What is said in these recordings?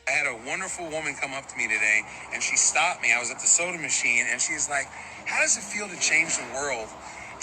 I had a wonderful woman come up to me today, and she stopped me. I was at the soda machine, and she's like, "How does it feel to change the world?"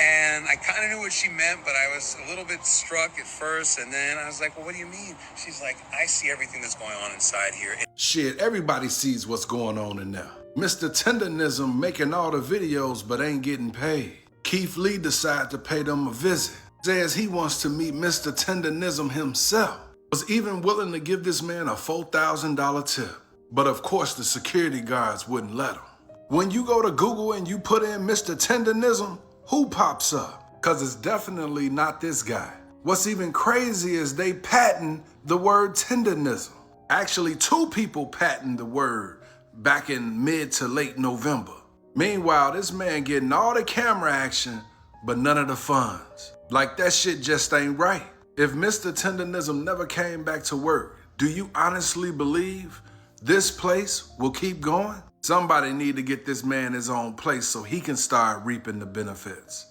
And I kind of knew what she meant, but I was a little bit struck at first, and then I was like, "Well, what do you mean?" She's like, "I see everything that's going on inside here." Shit, everybody sees what's going on in there. Mr. Tenderism making all the videos but ain't getting paid. Keith Lee decided to pay them a visit. Says he wants to meet Mr. Tenderism himself. Was even willing to give this man a $4,000 tip. But of course the security guards wouldn't let him. When you go to Google and you put in Mr. Tenderism, who pops up? Cause it's definitely not this guy. What's even crazy is they patent the word tenderism. Actually, 2 people patented the word back in mid to late November. Meanwhile, this man getting all the camera action, but none of the funds. Like that shit just ain't right. If Mr. Tenderism never came back to work, do you honestly believe this place will keep going? Somebody need to get this man his own place so he can start reaping the benefits.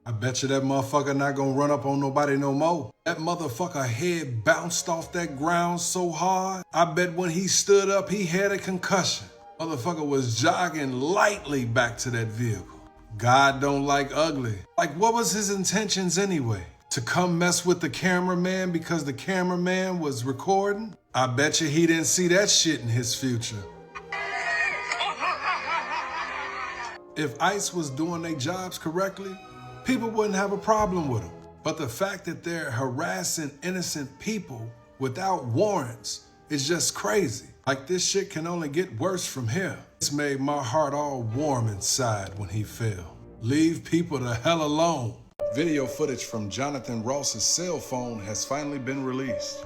I bet you that motherfucker not gonna run up on nobody no more. That motherfucker head bounced off that ground so hard, I bet when he stood up, he had a concussion. Motherfucker was jogging lightly back to that vehicle. God don't like ugly. Like, what was his intentions anyway? To come mess with the cameraman because the cameraman was recording? I bet you he didn't see that shit in his future. If ICE was doing their jobs correctly, people wouldn't have a problem with them. But the fact that they're harassing innocent people without warrants is just crazy. Like, this shit can only get worse from here. This made my heart all warm inside when he fell. Leave people the hell alone. Video footage from Jonathan Ross's cell phone has finally been released.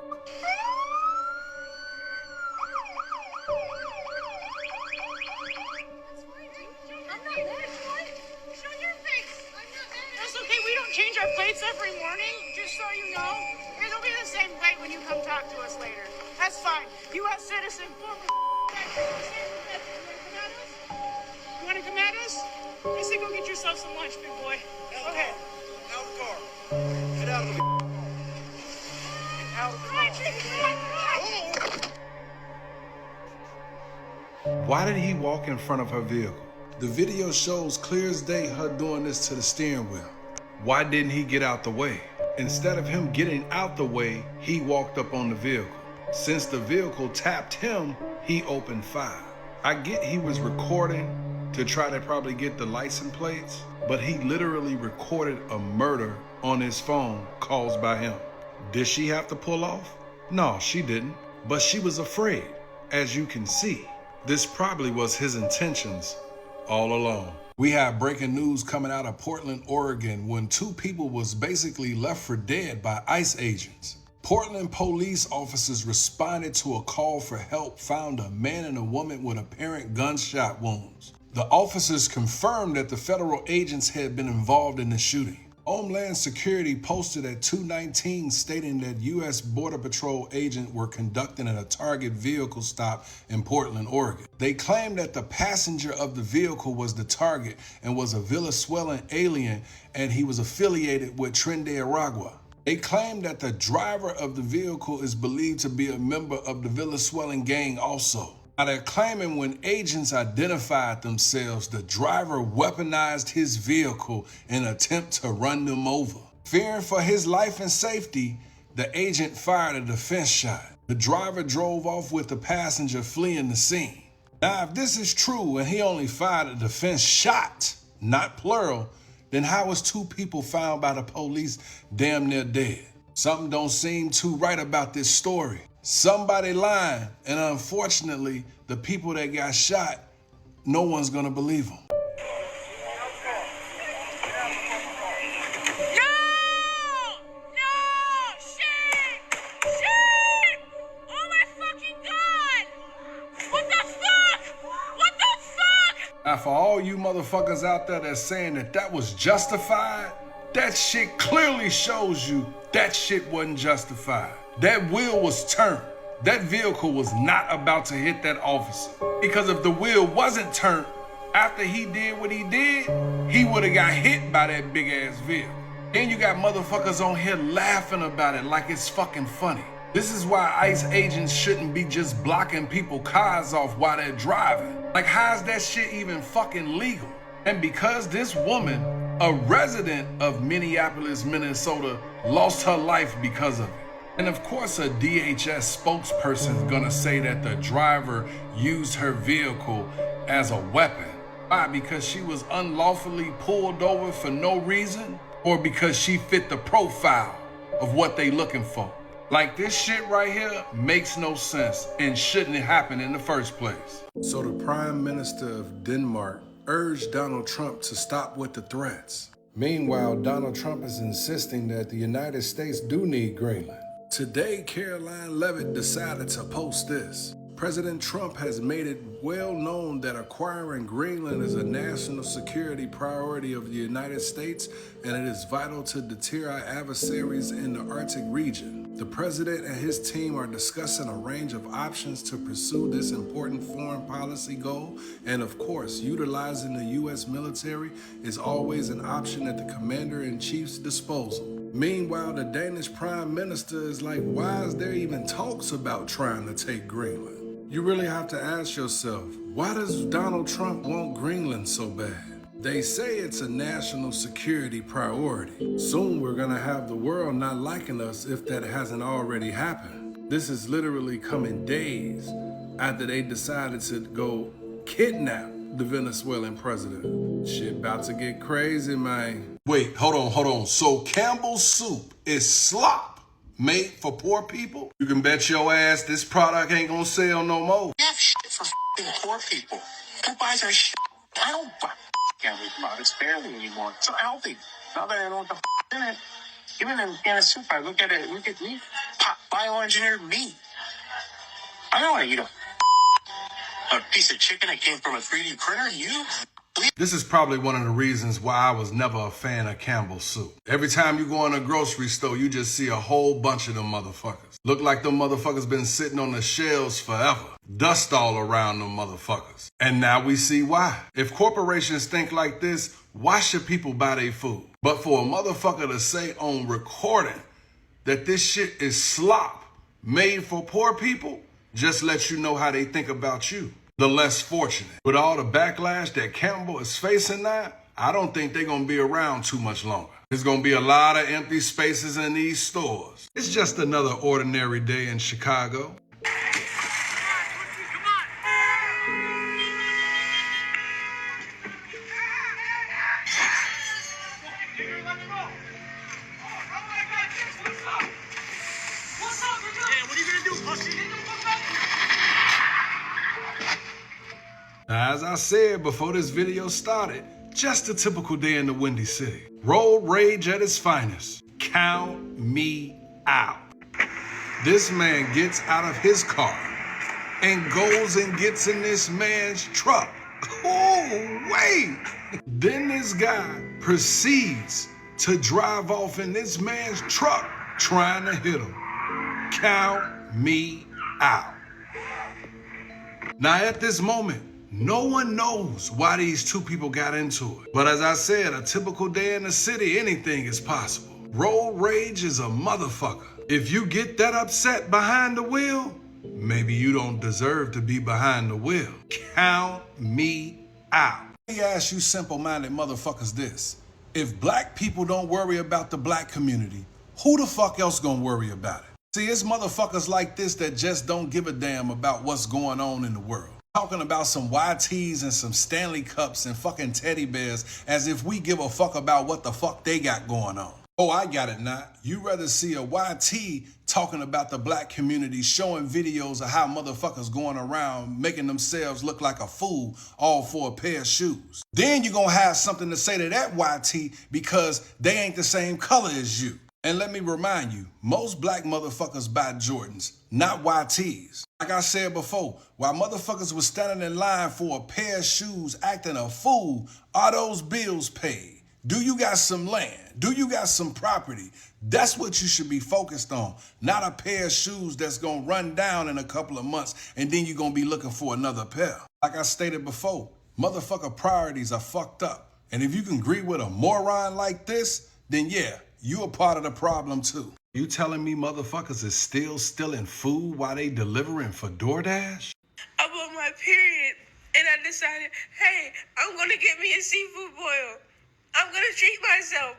Change our plates every morning, just so you know. It'll be the same plate when you come talk to us later. That's fine. U.S. citizen, former You want to come at us? I say go get yourself some lunch, big boy. Okay. Out of the car. Get out of the car. Out of the car. Why did he walk in front of her vehicle? The video shows clear as day her doing this to the steering wheel. Why didn't he get out the way? Instead of him getting out the way, he walked up on the vehicle. Since the vehicle tapped him, he opened fire. I get he was recording to try to probably get the license plates, but he literally recorded a murder on his phone caused by him. Did she have to pull off? No, she didn't, but she was afraid. As you can see, this probably was his intentions all along. We have breaking news coming out of Portland, Oregon, when 2 people was basically left for dead by ICE agents. Portland police officers responded to a call for help, found a man and a woman with apparent gunshot wounds. The officers confirmed that the federal agents had been involved in the shooting. Homeland Security posted at 2:19 stating that U.S. Border Patrol agents were conducting a target vehicle stop in Portland, Oregon. They claimed that the passenger of the vehicle was the target and was a Venezuelan alien, and he was affiliated with Tren de Aragua. They claimed that the driver of the vehicle is believed to be a member of the Venezuelan gang also. Now they're claiming when agents identified themselves, the driver weaponized his vehicle in an attempt to run them over. Fearing for his life and safety, the agent fired a defense shot. The driver drove off with the passenger fleeing the scene. Now, if this is true and he only fired a defense shot, not plural, then how was 2 people found by the police damn near dead? Something don't seem too right about this story. Somebody lying, and unfortunately, the people that got shot, no one's gonna believe them. Now, for all you motherfuckers out there that's saying that was justified, that shit clearly shows you that shit wasn't justified. That wheel was turned. that vehicle was not about to hit that officer. Because if the wheel wasn't turned after he did what he did, he would have got hit by that big ass vehicle. Then you got motherfuckers on here laughing about it like it's fucking funny. This is why ICE agents shouldn't be just blocking people's cars off while they're driving. Like, how's that shit even fucking legal? And because this woman, a resident of Minneapolis, Minnesota, lost her life because of it. And of course a DHS spokesperson is gonna say that the driver used her vehicle as a weapon. Why? Because she was unlawfully pulled over for no reason? Or because she fit the profile of what they looking for? Like, this shit right here makes no sense and shouldn't happen in the first place. So the Prime Minister of Denmark urged Donald Trump to stop with the threats. Meanwhile, Donald Trump is insisting that the United States do need Greenland. Today, Caroline Levitt decided to post this. President Trump has made it well known that acquiring Greenland is a national security priority of the United States, and it is vital to deter our adversaries in the Arctic region. The president and his team are discussing a range of options to pursue this important foreign policy goal, and of course, utilizing the U.S. military is always an option at the commander-in-chief's disposal. Meanwhile, the Danish prime minister is like, why is there even talks about trying to take Greenland? You really have to ask yourself, why does Donald Trump want Greenland so bad? They say it's a national security priority. Soon we're gonna have the world not liking us if that hasn't already happened. This is literally coming days after they decided to go kidnap the Venezuelan president. Shit about to get crazy, man. Wait, hold on. So Campbell's soup is slop made for poor people? You can bet your ass this product ain't gonna sell no more. We have shit for poor people. Who buys our shit? I don't buy Campbell products barely anymore. It's not healthy. Now that I know what the in it, even in a can of soup, I look at meat, bioengineered meat. I don't want to eat a piece of chicken that came from a 3D printer. You? This is probably one of the reasons why I was never a fan of Campbell's soup. Every time you go in a grocery store, you just see a whole bunch of them motherfuckers. Look like them motherfuckers been sitting on the shelves forever. Dust all around them motherfuckers. And now we see why. If corporations think like this, why should people buy their food? But for a motherfucker to say on recording that this shit is slop made for poor people, just lets you know how they think about you, the less fortunate. With all the backlash that Campbell is facing now, I don't think they're gonna be around too much longer. There's gonna be a lot of empty spaces in these stores. It's just another ordinary day in Chicago. Now, as I said before this video started, just a typical day in the Windy City. Road rage at its finest. Count me out. This man gets out of his car and goes and gets in this man's truck. Oh, wait. Then this guy proceeds to drive off in this man's truck trying to hit him. Count me out. Now, at this moment, no one knows why these two people got into it. But as I said, a typical day in the city, anything is possible. Road rage is a motherfucker. If you get that upset behind the wheel, maybe you don't deserve to be behind the wheel. Count me out. Let me ask you simple-minded motherfuckers this. If black people don't worry about the black community, who the fuck else gonna worry about it? See, it's motherfuckers like this that just don't give a damn about what's going on in the world. Talking about some YTs and some Stanley Cups and fucking teddy bears as if we give a fuck about what the fuck they got going on. Oh, I got it now. You rather see a YT talking about the black community, showing videos of how motherfuckers going around making themselves look like a fool all for a pair of shoes. Then you're gonna have something to say to that YT because they ain't the same color as you. And let me remind you, most black motherfuckers buy Jordans, not YTs. Like I said before, while motherfuckers was standing in line for a pair of shoes acting a fool, are those bills paid? Do you got some land? Do you got some property? That's what you should be focused on, not a pair of shoes that's gonna run down in a couple of months and then you're gonna be looking for another pair. Like I stated before, motherfucker priorities are fucked up. And if you can agree with a moron like this, then yeah, you a part of the problem too. You telling me motherfuckers is still stealing food while they delivering for DoorDash? I'm on my period, and I decided, hey, I'm gonna get me a seafood boil. I'm gonna treat myself.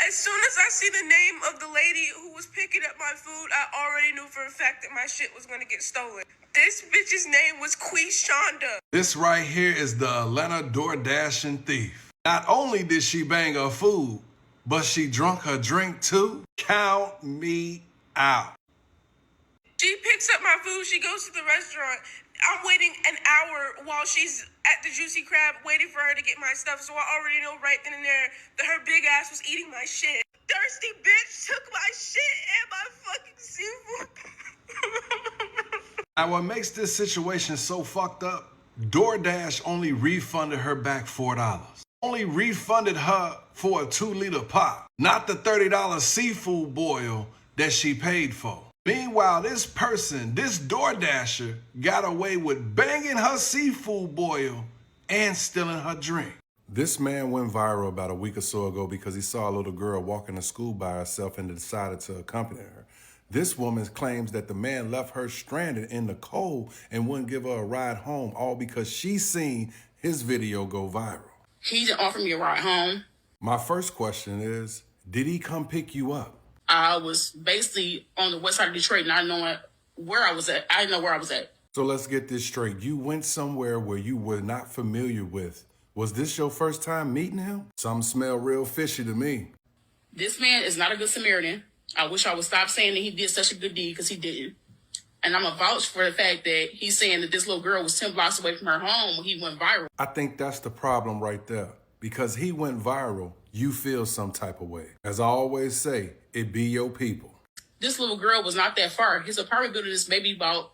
As soon as I see the name of the lady who was picking up my food, I already knew for a fact that my shit was gonna get stolen. This bitch's name was Quishonda. This right here is the Atlanta DoorDashing thief. Not only did she bang her food, but she drunk her drink too? Count me out. She picks up my food, she goes to the restaurant. I'm waiting an hour while she's at the Juicy Crab waiting for her to get my stuff, so I already know right then and there that her big ass was eating my shit. Thirsty bitch took my shit and my fucking seafood. Now what makes this situation so fucked up, DoorDash only refunded her back $4. Only refunded her for a 2-liter pop, not the $30 seafood boil that she paid for. Meanwhile, this person, this DoorDasher, got away with banging her seafood boil and stealing her drink. This man went viral about a week or so ago because he saw a little girl walking to school by herself and decided to accompany her. This woman claims that the man left her stranded in the cold and wouldn't give her a ride home, all because she seen his video go viral. He didn't offer me a ride home. My first question is, did he come pick you up? I was basically on the west side of Detroit, not knowing where I was at. I didn't know where I was at. So let's get this straight. You went somewhere where you were not familiar with. Was this your first time meeting him? Something smell real fishy to me. This man is not a good Samaritan. I wish I would stop saying that he did such a good deed, because he didn't. And I'm going to vouch for the fact that he's saying that this little girl was 10 blocks away from her home when he went viral. I think that's the problem right there. Because he went viral, you feel some type of way. As I always say, it be your people. This little girl was not that far. His apartment building is maybe about,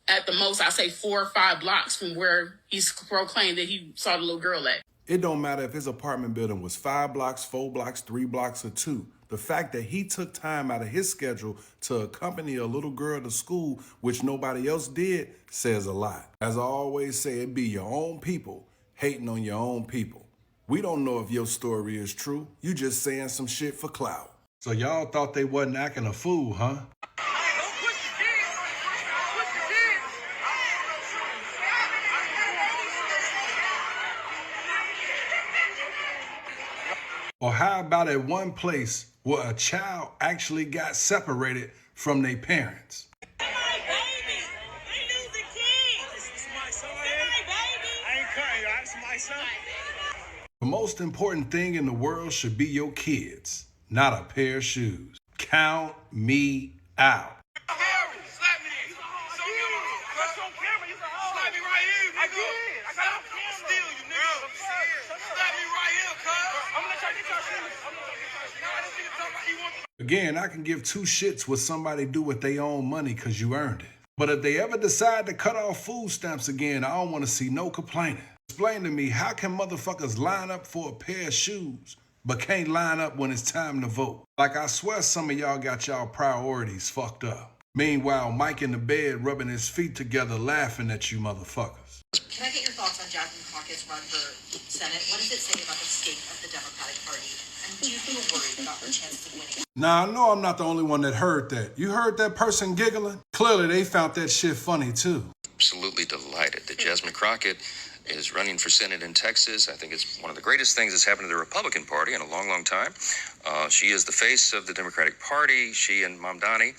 at the most, I say 4 or 5 blocks from where he's proclaimed that he saw the little girl at. It don't matter if his apartment building was 5 blocks, 4 blocks, 3 blocks, or 2. The fact that he took time out of his schedule to accompany a little girl to school, which nobody else did, says a lot. As I always say, it be your own people hating on your own people. We don't know if your story is true. You just saying some shit for clout. So y'all thought they wasn't acting a fool, huh? Or how about at one place where a child actually got separated from their parents? The most important thing in the world should be your kids, not a pair of shoes. Count me out. Again, I can give 2 shits what somebody do with their own money because you earned it. But if they ever decide to cut off food stamps again, I don't want to see no complaining. Explain to me, how can motherfuckers line up for a pair of shoes but can't line up when it's time to vote? Like, I swear some of y'all got y'all priorities fucked up. Meanwhile, Mike in the bed rubbing his feet together laughing at you motherfuckers. Can I get your thoughts on Jasmine Crockett's run for Senate? What does it say about the state of the Democratic Party? And do you feel worried about her chances of winning? Now, I know I'm not the only one that heard that. You heard that person giggling? Clearly, they found that shit funny, too. Absolutely delighted that Jasmine Crockett is running for Senate in Texas. I think it's one of the greatest things that's happened to the Republican Party in a long, long time. She is the face of the Democratic Party. She and Mamdani.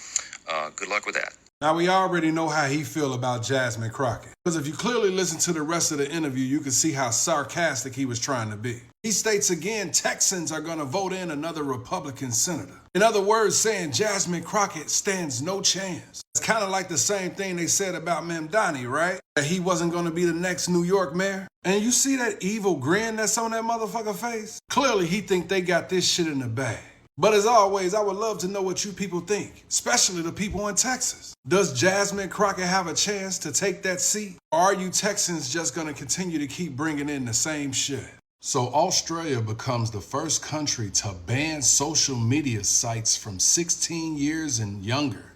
Good luck with that. Now, we already know how he feel about Jasmine Crockett. Because if you clearly listen to the rest of the interview, you can see how sarcastic he was trying to be. He states again, Texans are going to vote in another Republican senator. In other words, saying Jasmine Crockett stands no chance. It's kind of like the same thing they said about Mamdani, right? That he wasn't going to be the next New York mayor. And you see that evil grin that's on that motherfucker face? Clearly, he think they got this shit in the bag. But as always, I would love to know what you people think, especially the people in Texas. Does Jasmine Crockett have a chance to take that seat? Or are you Texans just going to continue to keep bringing in the same shit? So Australia becomes the first country to ban social media sites from 16 years and younger.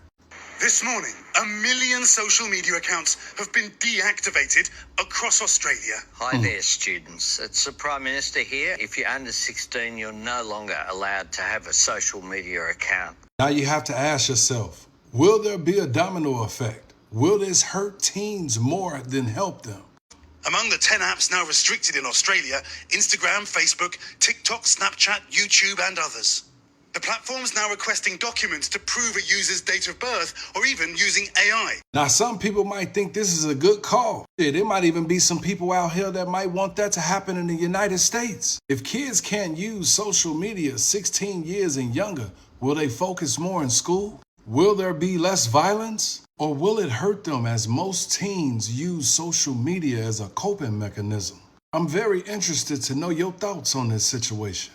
This morning, 1 million social media accounts have been deactivated across Australia. Hi there, students. It's the Prime Minister here. If you're under 16, you're no longer allowed to have a social media account. Now you have to ask yourself, will there be a domino effect? Will this hurt teens more than help them? Among the 10 apps now restricted in Australia, Instagram, Facebook, TikTok, Snapchat, YouTube and others. The platform's now requesting documents to prove a user's date of birth or even using AI. Now some people might think this is a good call. There might even be some people out here that might want that to happen in the United States. If kids can't use social media 16 years and younger, will they focus more in school? Will there be less violence? Or will it hurt them as most teens use social media as a coping mechanism? I'm very interested to know your thoughts on this situation.